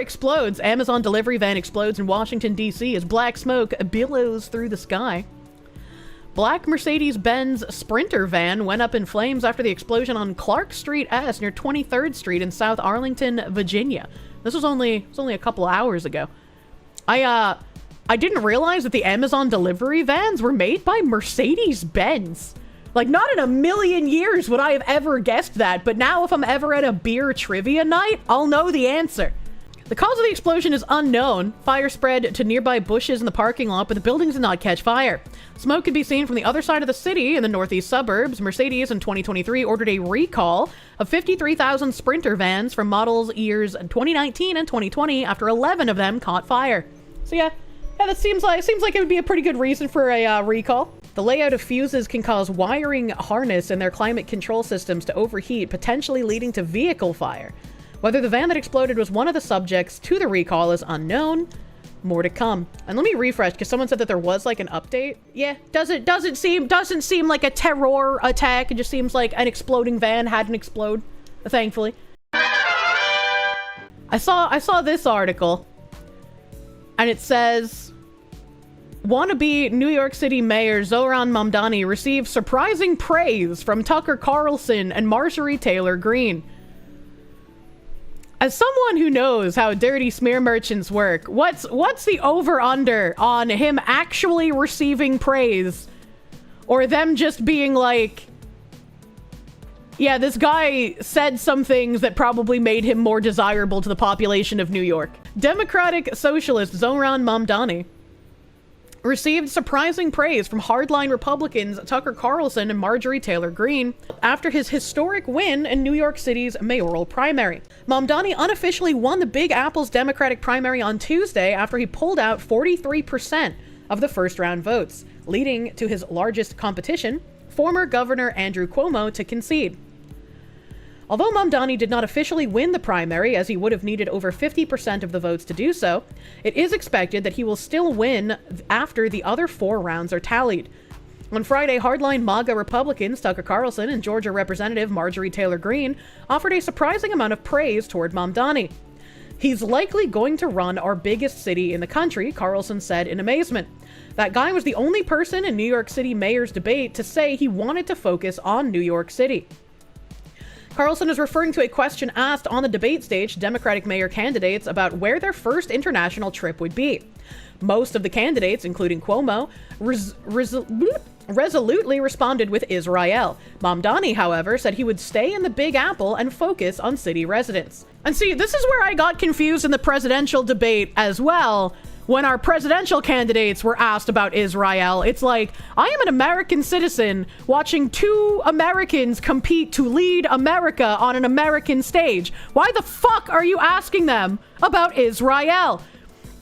explodes. Amazon delivery van explodes in Washington, D.C. as black smoke billows through the sky. Black Mercedes-Benz Sprinter van went up in flames after the explosion on Clark Street S near 23rd Street in South Arlington, Virginia. This was only a couple hours ago. I didn't realize that the Amazon delivery vans were made by Mercedes-Benz. Like, not in a million years would I have ever guessed that, but now if I'm ever at a beer trivia night, I'll know the answer. The cause of the explosion is unknown. Fire spread to nearby bushes in the parking lot, but the buildings did not catch fire. Smoke could be seen from the other side of the city in the northeast suburbs. Mercedes in 2023 ordered a recall of 53,000 Sprinter vans from models years 2019 and 2020 after 11 of them caught fire. So yeah, that seems like it would be a pretty good reason for a recall. The layout of fuses can cause wiring harness in their climate control systems to overheat, potentially leading to vehicle fire. Whether the van that exploded was one of the subjects to the recall is unknown. More to come. And let me refresh, because someone said that there was like an update. Yeah, doesn't seem like a terror attack. It just seems like an exploding van hadn't explode, thankfully. I saw this article, and it says, wannabe New York City Mayor Zohran Mamdani received surprising praise from Tucker Carlson and Marjorie Taylor Greene. As someone who knows how dirty smear merchants work, what's the over-under on him actually receiving praise? Or them just being like, yeah, this guy said some things that probably made him more desirable to the population of New York. Democratic Socialist Zohran Mamdani received surprising praise from hardline Republicans Tucker Carlson and Marjorie Taylor Greene after his historic win in New York City's mayoral primary. Mamdani unofficially won the Big Apple's Democratic primary on Tuesday after he pulled out 43% of the first-round votes, leading to his largest competition, former Governor Andrew Cuomo, to concede. Although Mamdani did not officially win the primary, as he would have needed over 50% of the votes to do so, it is expected that he will still win after the other 4 rounds are tallied. On Friday, hardline MAGA Republicans Tucker Carlson and Georgia Representative Marjorie Taylor Greene offered a surprising amount of praise toward Mamdani. "He's likely going to run our biggest city in the country," Carlson said in amazement. That guy was the only person in New York City mayor's debate to say he wanted to focus on New York City. Carlson is referring to a question asked on the debate stage to Democratic mayor candidates about where their first international trip would be. Most of the candidates, including Cuomo, resolutely responded with Israel. Mamdani, however, said he would stay in the Big Apple and focus on city residents. And see, this is where I got confused in the presidential debate as well. When our presidential candidates were asked about Israel, it's like, I am an American citizen watching 2 Americans compete to lead America on an American stage. Why the fuck are you asking them about Israel?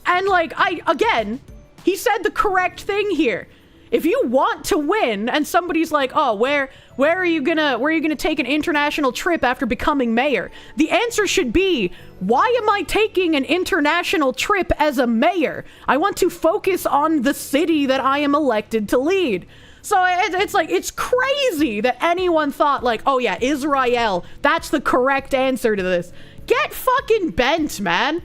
And like, again, he said the correct thing here. If you want to win and somebody's like, oh, where are you gonna take an international trip after becoming mayor? The answer should be, why am I taking an international trip as a mayor? I want to focus on the city that I am elected to lead. So it's like, it's crazy that anyone thought like, oh yeah, Israel, that's the correct answer to this. Get fucking bent, man.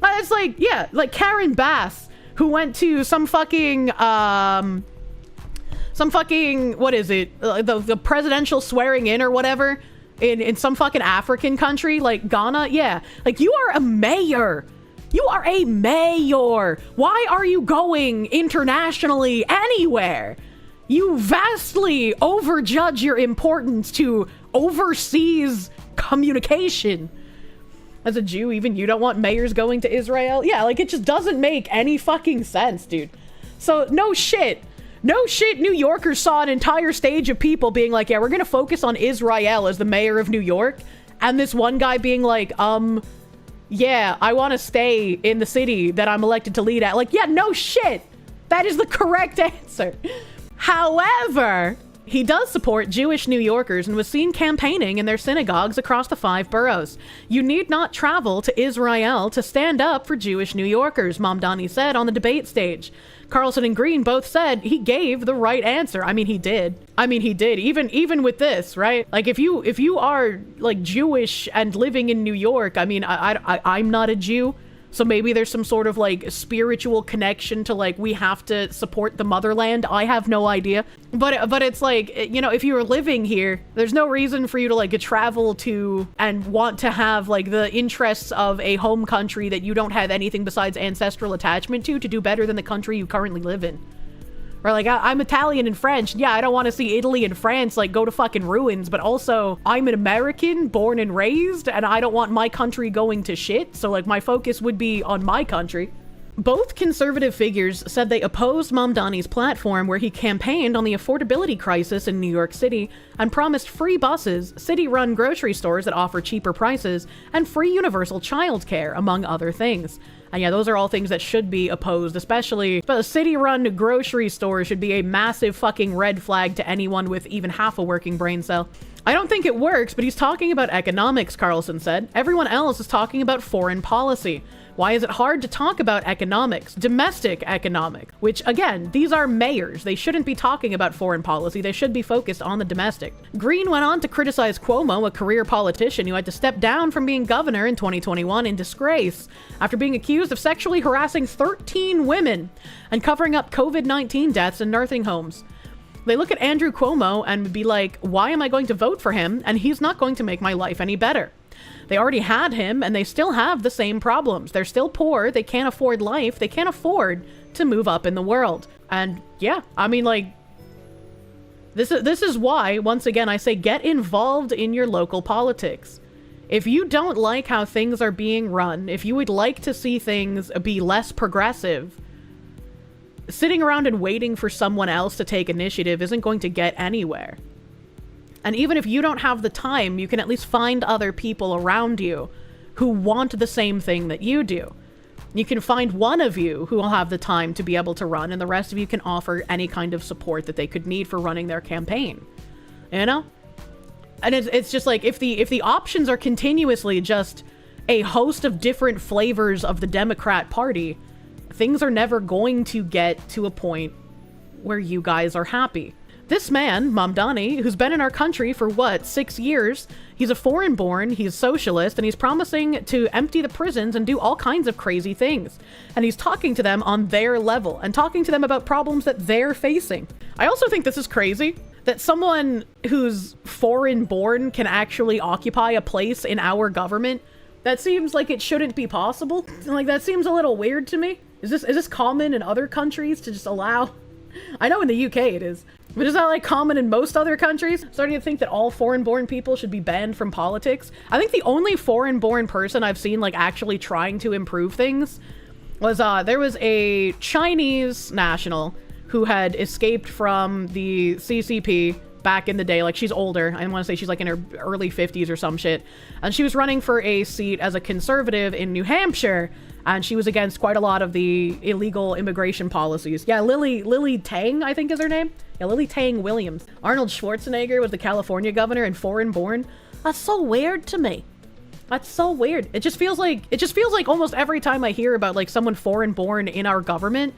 It's like, yeah, like Karen Bass, who went to some fucking, what is it? The presidential swearing in or whatever in some fucking African country, like Ghana. Yeah. Like, you are a mayor. You are a mayor. Why are you going internationally anywhere? You vastly overjudge your importance to overseas communication. As a Jew, even you don't want mayors going to Israel? Yeah, like, it just doesn't make any fucking sense, dude. So, no shit. No shit, New Yorkers saw an entire stage of people being like, yeah, we're gonna focus on Israel as the mayor of New York. And this one guy being like, yeah, I want to stay in the city that I'm elected to lead at. Like, yeah, no shit. That is the correct answer. However, he does support Jewish New Yorkers and was seen campaigning in their synagogues across the 5 boroughs. You need not travel to Israel to stand up for Jewish New Yorkers, Mamdani said on the debate stage. Carlson and Greene both said he gave the right answer. I mean, he did. Even with this, right? Like, if you are like Jewish and living in New York, I mean, I'm not a Jew, So maybe there's some sort of like spiritual connection to like, we have to support the motherland. I have no idea. But it's like, you know, if you were living here, there's no reason for you to like travel to and want to have like the interests of a home country that you don't have anything besides ancestral attachment to do better than the country you currently live in. Or like, I'm Italian and French. Yeah, I don't want to see Italy and France like go to fucking ruins, but also I'm an American born and raised, and I don't want my country going to shit. So like my focus would be on my country. Both conservative figures said they opposed Mamdani's platform where he campaigned on the affordability crisis in New York City and promised free buses, city-run grocery stores that offer cheaper prices, and free universal childcare, among other things. And yeah, those are all things that should be opposed, especially a city-run grocery store should be a massive fucking red flag to anyone with even half a working brain cell. I don't think it works, but he's talking about economics, Carlson said. Everyone else is talking about foreign policy. Why is it hard to talk about economics, domestic economic? Which, again, these are mayors. They shouldn't be talking about foreign policy. They should be focused on the domestic. Green went on to criticize Cuomo, a career politician who had to step down from being governor in 2021 in disgrace after being accused of sexually harassing 13 women and covering up COVID-19 deaths in nursing homes. They look at Andrew Cuomo and be like, why am I going to vote for him? And he's not going to make my life any better. They already had him, and they still have the same problems. They're still poor, they can't afford life, they can't afford to move up in the world. And yeah, I mean, like, this is why, once again, I say get involved in your local politics. If you don't like how things are being run, if you would like to see things be less progressive, sitting around and waiting for someone else to take initiative isn't going to get anywhere. And even if you don't have the time, you can at least find other people around you who want the same thing that you do. You can find one of you who will have the time to be able to run, and the rest of you can offer any kind of support that they could need for running their campaign. You know? And it's just like, if the options are continuously just a host of different flavors of the Democrat Party, things are never going to get to a point where you guys are happy. This man, Mamdani, who's been in our country for, 6 years, he's a foreign-born, he's socialist, and he's promising to empty the prisons and do all kinds of crazy things. And he's talking to them on their level, and talking to them about problems that they're facing. I also think this is crazy, that someone who's foreign-born can actually occupy a place in our government. That seems like it shouldn't be possible. Like, that seems a little weird to me. Is this common in other countries to just allow? I know in the UK it is. But is that like common in most other countries? Starting to think that all foreign-born people should be banned from politics. I think the only foreign-born person I've seen like actually trying to improve things was there was a Chinese national who had escaped from the CCP back in the day. Like, she's older. I want to say she's like in her early 50s or some shit. And she was running for a seat as a conservative in New Hampshire. And she was against quite a lot of the illegal immigration policies. Yeah, Lily Tang, I think is her name. Yeah, Lily Tang Williams. Arnold Schwarzenegger was the California governor and foreign-born. That's so weird to me. That's so weird. It just feels like almost every time I hear about like someone foreign-born in our government,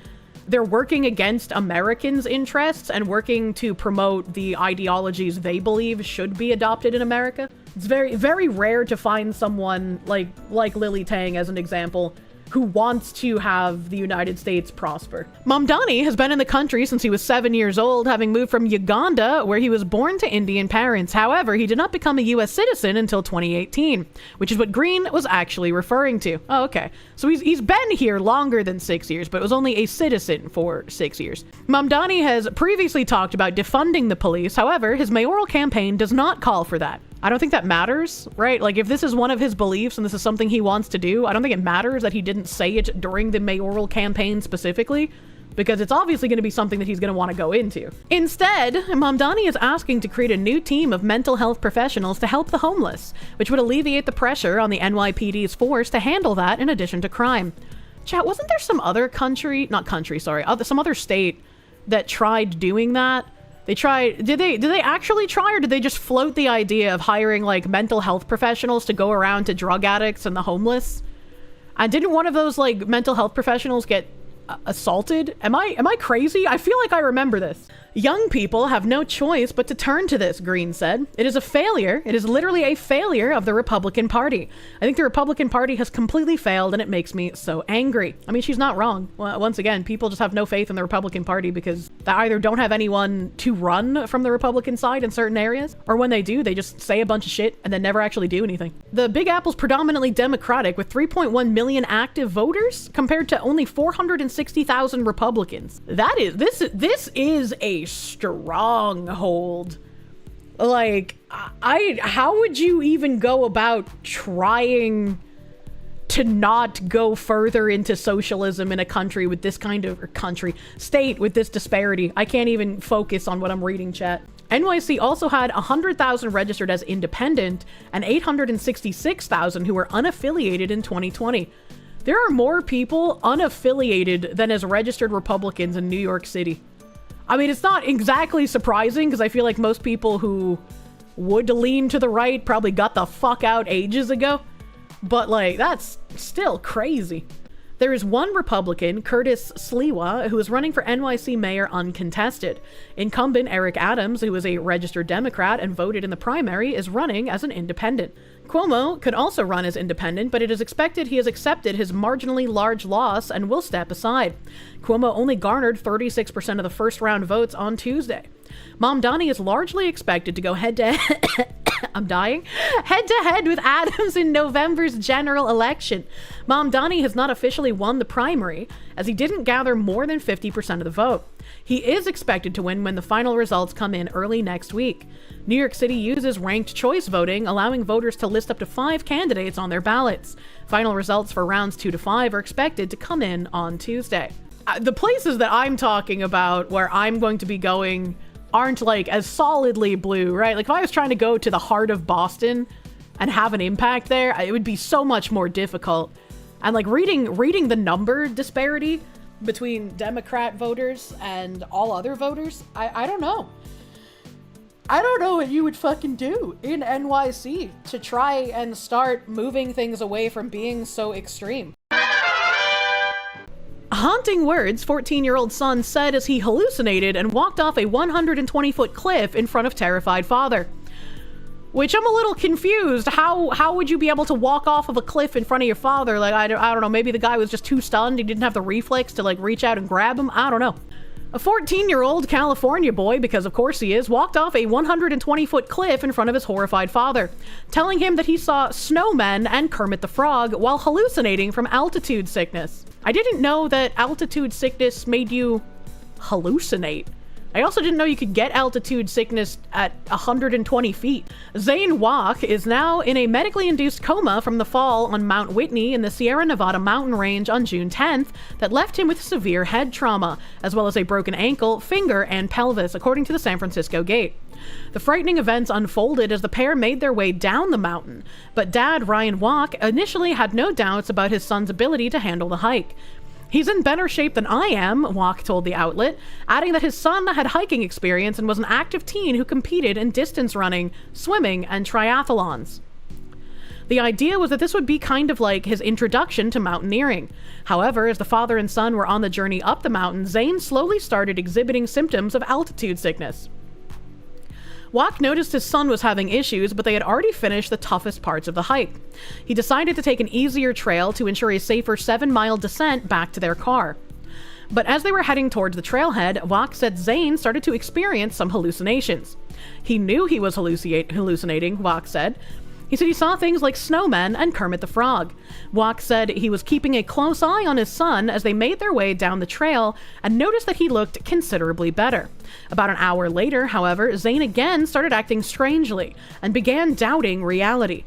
they're working against Americans' interests and working to promote the ideologies they believe should be adopted in America. It's very, very rare to find someone like Lily Tang, as an example, who wants to have the United States prosper. Mamdani has been in the country since he was 7 years old, having moved from Uganda, where he was born to Indian parents. However, he did not become a U.S. citizen until 2018, which is what Green was actually referring to. Oh, okay. So he's been here longer than 6 years, but was only a citizen for 6 years. Mamdani has previously talked about defunding the police. However, his mayoral campaign does not call for that. I don't think that matters, right? Like, if this is one of his beliefs and this is something he wants to do, I don't think it matters that he didn't say it during the mayoral campaign specifically, because it's obviously going to be something that he's going to want to go into. Instead, Mamdani is asking to create a new team of mental health professionals to help the homeless, which would alleviate the pressure on the NYPD's force to handle that in addition to crime. Chat, wasn't there some other some other state that tried doing that? They tried, did they actually try, or did they just float the idea of hiring like mental health professionals to go around to drug addicts and the homeless? And didn't one of those like mental health professionals get assaulted? Am I crazy? I feel like I remember this. Young people have no choice but to turn to this, Green said. It is a failure. It is literally a failure of the Republican Party. I think the Republican Party has completely failed, and it makes me so angry. I mean, she's not wrong. Well, once again, people just have no faith in the Republican Party because they either don't have anyone to run from the Republican side in certain areas, or when they do, they just say a bunch of shit and then never actually do anything. The Big Apple's predominantly Democratic with 3.1 million active voters compared to only 460,000 Republicans. This is a stronghold. Like, how would you even go about trying to not go further into socialism in a country with this kind of state with this disparity? I can't even focus on what I'm reading, chat. NYC also had 100,000 registered as independent and 866,000 who were unaffiliated in 2020. There are more people unaffiliated than as registered Republicans in New York City. I mean, it's not exactly surprising because I feel like most people who would lean to the right probably got the fuck out ages ago. But, like, that's still crazy. There is one Republican, Curtis Sliwa, who is running for NYC mayor uncontested. Incumbent Eric Adams, who is a registered Democrat and voted in the primary, is running as an independent. Cuomo could also run as independent, but it is expected he has accepted his marginally large loss and will step aside. Cuomo only garnered 36% of the first-round votes on Tuesday. Mamdani is largely expected to go head-to-head I'm dying. Head-to-head with Adams in November's general election. Mamdani has not officially won the primary, as he didn't gather more than 50% of the vote. He is expected to win when the final results come in early next week. New York City uses ranked choice voting, allowing voters to list up to 5 candidates on their ballots. Final results for rounds 2 to 5 are expected to come in on Tuesday. The places that I'm talking about where I'm going to be going aren't like as solidly blue, right? Like if I was trying to go to the heart of Boston and have an impact there, it would be so much more difficult. And like reading the number disparity between Democrat voters and all other voters, I don't know. I don't know what you would fucking do in NYC to try and start moving things away from being so extreme. Haunting words 14-year-old son said as he hallucinated and walked off a 120-foot cliff in front of terrified father. Which I'm a little confused. How would you be able to walk off of a cliff in front of your father? Like, I don't know, maybe the guy was just too stunned. He didn't have the reflex to like reach out and grab him. I don't know. A 14-year-old California boy, because of course he is, walked off a 120-foot cliff in front of his horrified father, telling him that he saw snowmen and Kermit the Frog while hallucinating from altitude sickness. I didn't know that altitude sickness made you hallucinate. I also didn't know you could get altitude sickness at 120 feet. Zane Wach is now in a medically induced coma from the fall on Mount Whitney in the Sierra Nevada mountain range on June 10th that left him with severe head trauma, as well as a broken ankle, finger, and pelvis, according to the San Francisco Gate. The frightening events unfolded as the pair made their way down the mountain, but Dad Ryan Wach initially had no doubts about his son's ability to handle the hike. He's in better shape than I am, Wach told the outlet, adding that his son had hiking experience and was an active teen who competed in distance running, swimming, and triathlons. The idea was that this would be kind of like his introduction to mountaineering. However, as the father and son were on the journey up the mountain, Zane slowly started exhibiting symptoms of altitude sickness. Wach noticed his son was having issues, but they had already finished the toughest parts of the hike. He decided to take an easier trail to ensure a safer 7-mile descent back to their car. But as they were heading towards the trailhead, Wach said Zane started to experience some hallucinations. He knew he was hallucinating, Wach said. He said he saw things like snowmen and Kermit the Frog. Wach said he was keeping a close eye on his son as they made their way down the trail and noticed that he looked considerably better. About an hour later, however, Zane again started acting strangely and began doubting reality.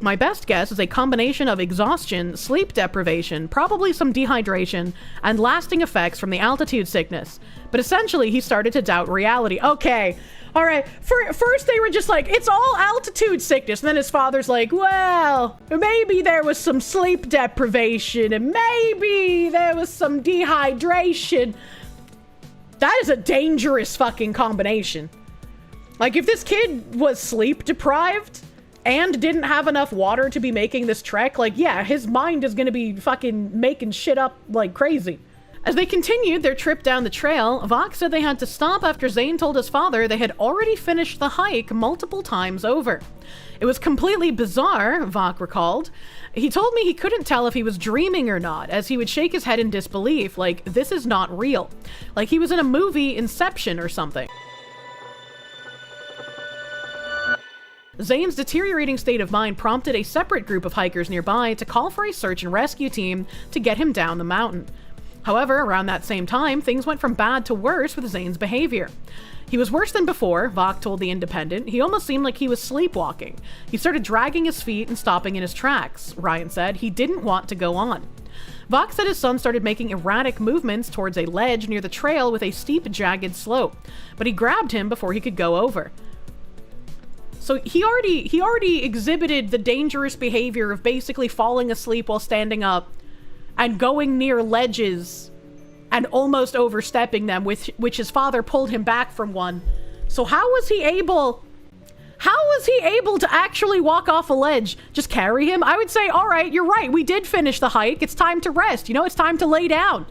My best guess is a combination of exhaustion, sleep deprivation, probably some dehydration, and lasting effects from the altitude sickness. But essentially, he started to doubt reality. Okay, all right. First, they were just like, it's all altitude sickness. And then his father's like, well, maybe there was some sleep deprivation, and maybe there was some dehydration. That is a dangerous fucking combination. Like, if this kid was sleep deprived and didn't have enough water to be making this trek, like, yeah, his mind is gonna be fucking making shit up like crazy. As they continued their trip down the trail, VoD said they had to stop after Zane told his father they had already finished the hike multiple times over. It was completely bizarre, VoD recalled. He told me he couldn't tell if he was dreaming or not, as he would shake his head in disbelief, like, this is not real. Like he was in a movie Inception or something. Zane's deteriorating state of mind prompted a separate group of hikers nearby to call for a search and rescue team to get him down the mountain. However, around that same time, things went from bad to worse with Zane's behavior. He was worse than before, VoD told The Independent. He almost seemed like he was sleepwalking. He started dragging his feet and stopping in his tracks. Ryan said he didn't want to go on. VoD said his son started making erratic movements towards a ledge near the trail with a steep, jagged slope, but he grabbed him before he could go over. So he already exhibited the dangerous behavior of basically falling asleep while standing up and going near ledges and almost overstepping them, which his father pulled him back from one. So how was he able to actually walk off a ledge? Just carry him? I would say, all right, you're right. We did finish the hike. It's time to rest. You know, it's time to lay down.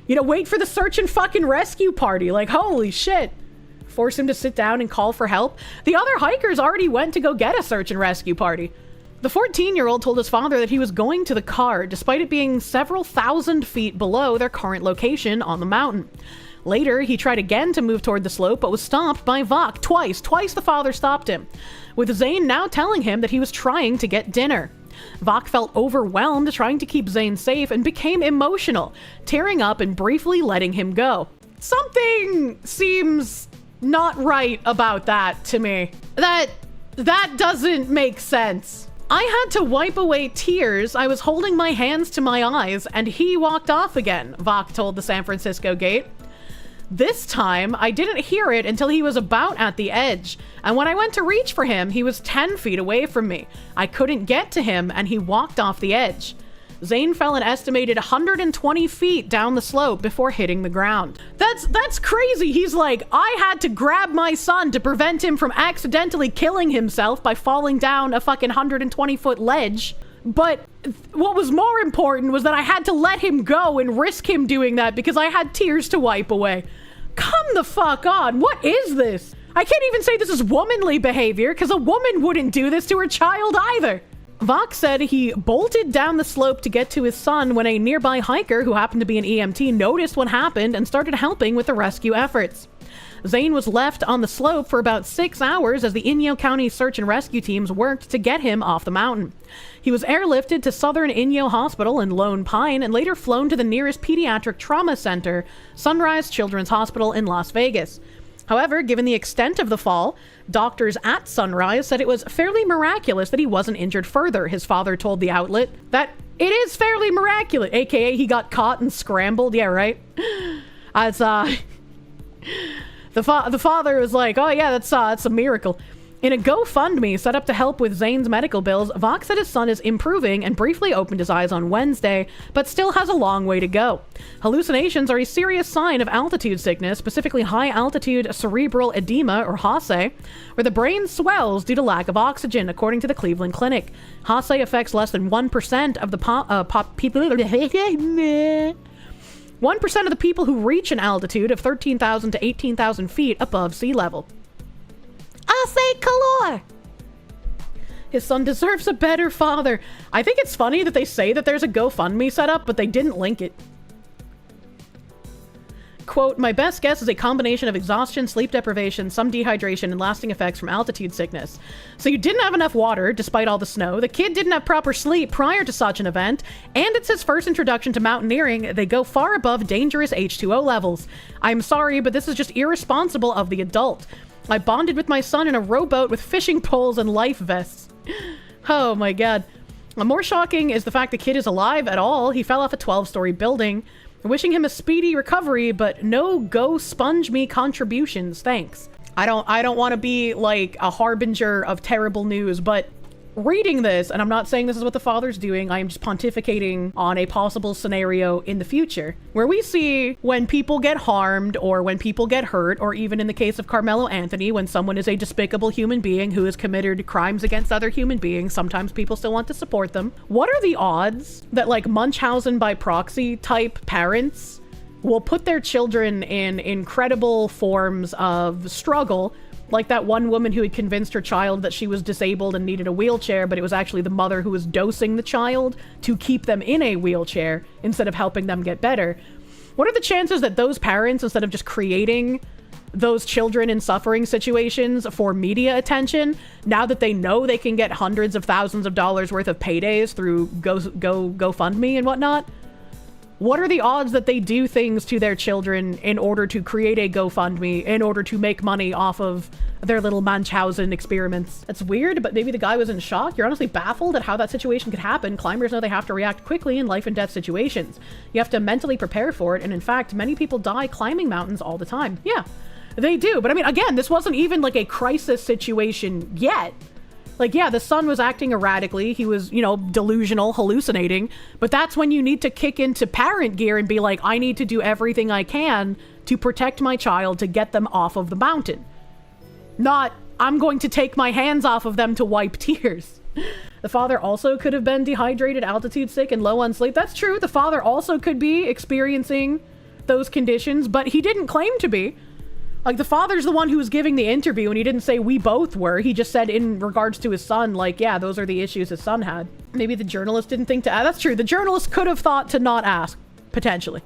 You know, wait for the search and fucking rescue party. Like, holy shit. Force him to sit down and call for help. The other hikers already went to go get a search and rescue party. The 14-year-old told his father that he was going to the car, despite it being several thousand feet below their current location on the mountain. Later, he tried again to move toward the slope, but was stopped by VoD twice. Twice the father stopped him, with Zane now telling him that he was trying to get dinner. VoD felt overwhelmed trying to keep Zane safe and became emotional, tearing up and briefly letting him go. Something seems not right about that to me. That doesn't make sense. I had to wipe away tears. I was holding my hands to my eyes, and he walked off again, VoD told the San Francisco Gate. This time, I didn't hear it until he was about at the edge, and when I went to reach for him, he was 10 feet away from me. I couldn't get to him, and he walked off the edge. Zane fell an estimated 120 feet down the slope before hitting the ground. That's crazy. He's like, I had to grab my son to prevent him from accidentally killing himself by falling down a fucking 120-foot ledge. But what was more important was that I had to let him go and risk him doing that because I had tears to wipe away. Come the fuck on. What is this? I can't even say this is womanly behavior because a woman wouldn't do this to her child either. VoD said he bolted down the slope to get to his son when a nearby hiker who happened to be an EMT noticed what happened and started helping with the rescue efforts. Zane was left on the slope for about 6 hours as the Inyo County search and rescue teams worked to get him off the mountain. He was airlifted to Southern Inyo Hospital in Lone Pine and later flown to the nearest pediatric trauma center, Sunrise Children's Hospital in Las Vegas. However, given the extent of the fall, doctors at Sunrise said it was fairly miraculous that he wasn't injured further. His father told the outlet that it is fairly miraculous, aka he got caught and scrambled. Yeah, right? It's, the father was like, oh yeah, that's a miracle. In a GoFundMe set up to help with Zane's medical bills, VoD said his son is improving and briefly opened his eyes on Wednesday, but still has a long way to go. Hallucinations are a serious sign of altitude sickness, specifically high-altitude cerebral edema, or HACE, where the brain swells due to lack of oxygen, according to the Cleveland Clinic. HACE affects less than 1% of the people... 1% of the people who reach an altitude of 13,000 to 18,000 feet above sea level. I say color. His son deserves a better father. I think it's funny that they say that there's a GoFundMe set up, but they didn't link it. Quote, my best guess is a combination of exhaustion, sleep deprivation, some dehydration, and lasting effects from altitude sickness. So you didn't have enough water, despite all the snow. The kid didn't have proper sleep prior to such an event. And it's his first introduction to mountaineering. They go far above dangerous H2O levels. I'm sorry, but this is just irresponsible of the adult. I bonded with my son in a rowboat with fishing poles and life vests. Oh my god. More shocking is the fact the kid is alive at all. He fell off a 12-story building. Wishing him a speedy recovery, but no go sponge me contributions, thanks. I don't want to be like a harbinger of terrible news, but reading this, and I'm not saying this is what the father's doing, I am just pontificating on a possible scenario in the future, where we see when people get harmed, or when people get hurt, or even in the case of Carmelo Anthony, when someone is a despicable human being who has committed crimes against other human beings, sometimes people still want to support them. What are the odds that, like, Munchausen by proxy type parents will put their children in incredible forms of struggle, like that one woman who had convinced her child that she was disabled and needed a wheelchair, but it was actually the mother who was dosing the child to keep them in a wheelchair instead of helping them get better. What are the chances that those parents, instead of just creating those children in suffering situations for media attention, now that they know they can get hundreds of thousands of dollars worth of paydays through GoFundMe and whatnot, what are the odds that they do things to their children in order to create a GoFundMe, in order to make money off of their little Munchausen experiments? That's weird, but maybe the guy was in shock. You're honestly baffled at how that situation could happen. Climbers know they have to react quickly in life and death situations. You have to mentally prepare for it, and in fact, many people die climbing mountains all the time. Yeah, they do. But I mean, again, this wasn't even like a crisis situation yet. Like, yeah, the son was acting erratically. He was, you know, delusional, hallucinating. But that's when you need to kick into parent gear and be like, I need to do everything I can to protect my child, to get them off of the mountain. Not, I'm going to take my hands off of them to wipe tears. The father also could have been dehydrated, altitude sick, and low on sleep. That's true. The father also could be experiencing those conditions, but he didn't claim to be. Like, the father's the one who was giving the interview, and he didn't say we both were. He just said in regards to his son, like, yeah, those are the issues his son had. Maybe the journalist didn't think to ask. That's true. The journalist could have thought to not ask, potentially.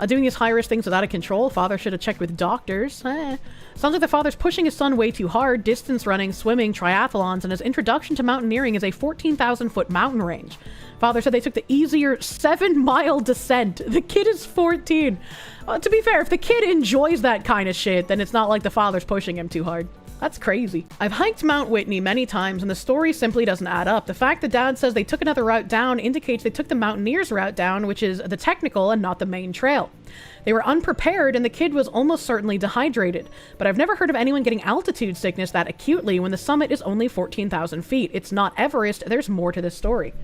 Doing these high-risk things without a control. Father should have checked with doctors. Sounds like the father's pushing his son way too hard. Distance running, swimming, triathlons, and his introduction to mountaineering is a 14,000-foot mountain range. Father said they took the easier 7-mile descent. The kid is 14. To be fair, if the kid enjoys that kind of shit, then it's not like the father's pushing him too hard. That's crazy. I've hiked Mount Whitney many times, and the story simply doesn't add up. The fact that Dad says they took another route down indicates they took the mountaineers' route down, which is the technical and not the main trail. They were unprepared, and the kid was almost certainly dehydrated. But I've never heard of anyone getting altitude sickness that acutely when the summit is only 14,000 feet. It's not Everest. There's more to this story.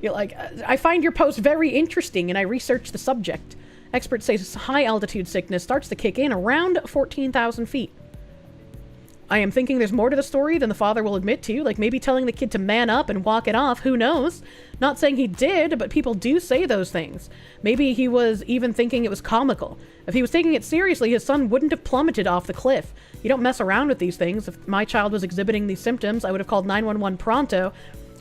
You're like, I find your post very interesting, and I researched the subject. Experts say high altitude sickness starts to kick in around 14,000 feet. I am thinking there's more to the story than the father will admit to, like maybe telling the kid to man up and walk it off, who knows? Not saying he did, but people do say those things. Maybe he was even thinking it was comical. If he was taking it seriously, his son wouldn't have plummeted off the cliff. You don't mess around with these things. If my child was exhibiting these symptoms, I would have called 911 pronto.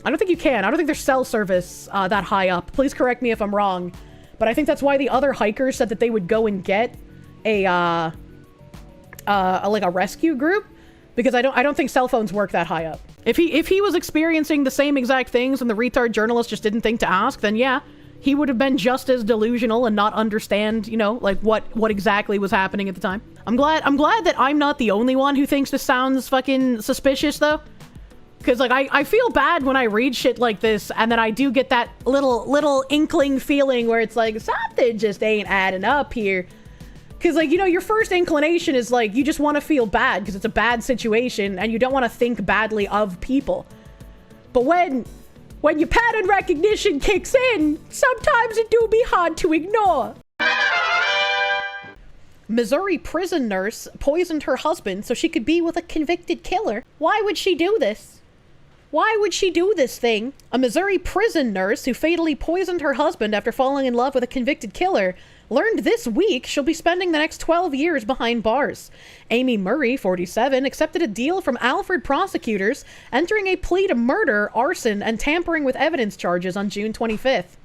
I don't think you can. I don't think there's cell service that high up. Please correct me if I'm wrong. But I think that's why the other hikers said that they would go and get a rescue group, because I don't think cell phones work that high up. If he was experiencing the same exact things and the retard journalist just didn't think to ask, then yeah, he would have been just as delusional and not understand, you know, like what exactly was happening at the time. I'm glad that I'm not the only one who thinks this sounds fucking suspicious though. Because, like, I feel bad when I read shit like this, and then I do get that little inkling feeling where it's like, something just ain't adding up here. Because, like, you know, your first inclination is, like, you just want to feel bad because it's a bad situation, and you don't want to think badly of people. But when your pattern recognition kicks in, sometimes it do be hard to ignore. Missouri prison nurse poisoned her husband so she could be with a convicted killer. Why would she do this? Why would she do this thing? A Missouri prison nurse who fatally poisoned her husband after falling in love with a convicted killer learned this week she'll be spending the next 12 years behind bars. Amy Murray, 47, accepted a deal from Alfred prosecutors, entering a plea to murder, arson, and tampering with evidence charges on June 25th.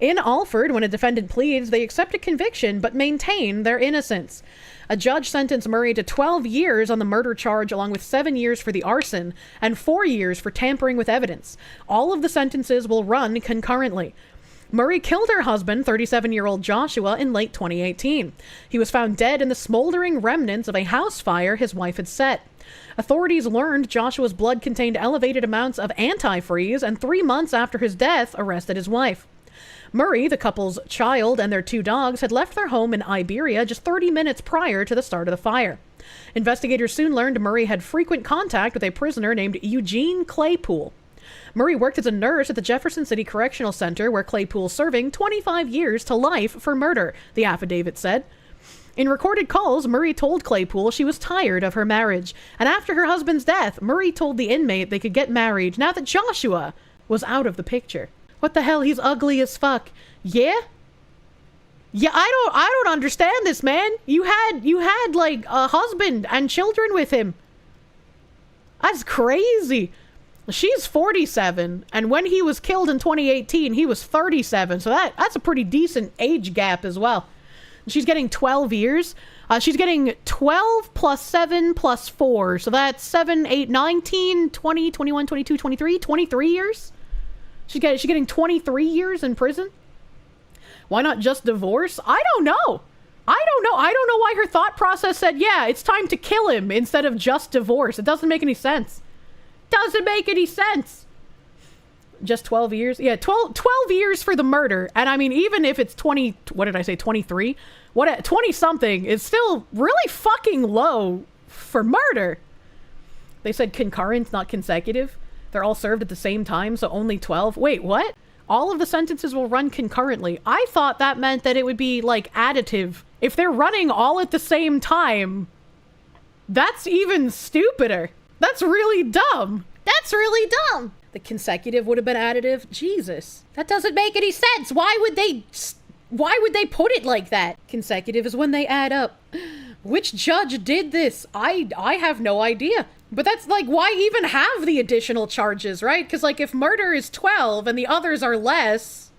In Alfred, when a defendant pleads, they accept a conviction but maintain their innocence. A judge sentenced Murray to 12 years on the murder charge, along with 7 years for the arson and 4 years for tampering with evidence. All of the sentences will run concurrently. Murray killed her husband, 37-year-old Joshua, in late 2018. He was found dead in the smoldering remnants of a house fire his wife had set. Authorities learned Joshua's blood contained elevated amounts of antifreeze, and 3 months after his death, arrested his wife. Murray, the couple's child, and their 2 dogs had left their home in Iberia just 30 minutes prior to the start of the fire. Investigators soon learned Murray had frequent contact with a prisoner named Eugene Claypool. Murray worked as a nurse at the Jefferson City Correctional Center, where Claypool's serving 25 years to life for murder, the affidavit said. In recorded calls, Murray told Claypool she was tired of her marriage, and after her husband's death, Murray told the inmate they could get married now that Joshua was out of the picture. What the hell? He's ugly as fuck. Yeah? Yeah, I don't understand this, man. You had like a husband and children with him. That's crazy. She's 47, and when he was killed in 2018, he was 37. So that's a pretty decent age gap as well. She's getting 12 years. She's getting 12 plus 7 plus 4. So that's 7, 8, 19, 20, 21, 22, 23. 23 years? She's getting 23 years in prison? Why not just divorce? I don't know. I don't know why her thought process said, yeah, it's time to kill him instead of just divorce. It doesn't make any sense. Doesn't make any sense. Just 12 years? Yeah, 12 years for the murder. And I mean, even if it's 20, what did I say, 23? 20 something is still really fucking low for murder. They said concurrent, not consecutive. They're all served at the same time, so only 12. Wait, what? All of the sentences will run concurrently. I thought that meant that it would be like additive. If they're running all at the same time, that's even stupider. That's really dumb. That's really dumb. The consecutive would have been additive. Jesus. That doesn't make any sense. Why would they put it like that? Consecutive is when they add up. Which judge did this? I have no idea. But that's like, why even have the additional charges, right? Because like if murder is 12 and the others are less,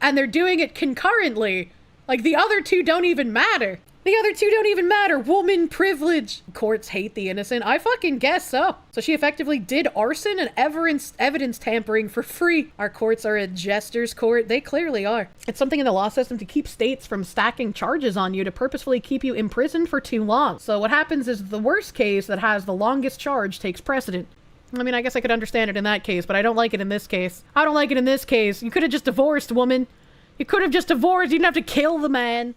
and they're doing it concurrently, like the other two don't even matter. The other two don't even matter. Woman privilege. Courts hate the innocent. I fucking guess so. So she effectively did arson and evidence tampering for free. Our courts are a jester's court. They clearly are. It's something in the law system to keep states from stacking charges on you to purposefully keep you imprisoned for too long. So what happens is the worst case that has the longest charge takes precedent. I mean, I guess I could understand it in that case, but I don't like it in this case. I don't like it in this case. You could have just divorced, woman. You could have just divorced. You didn't have to kill the man.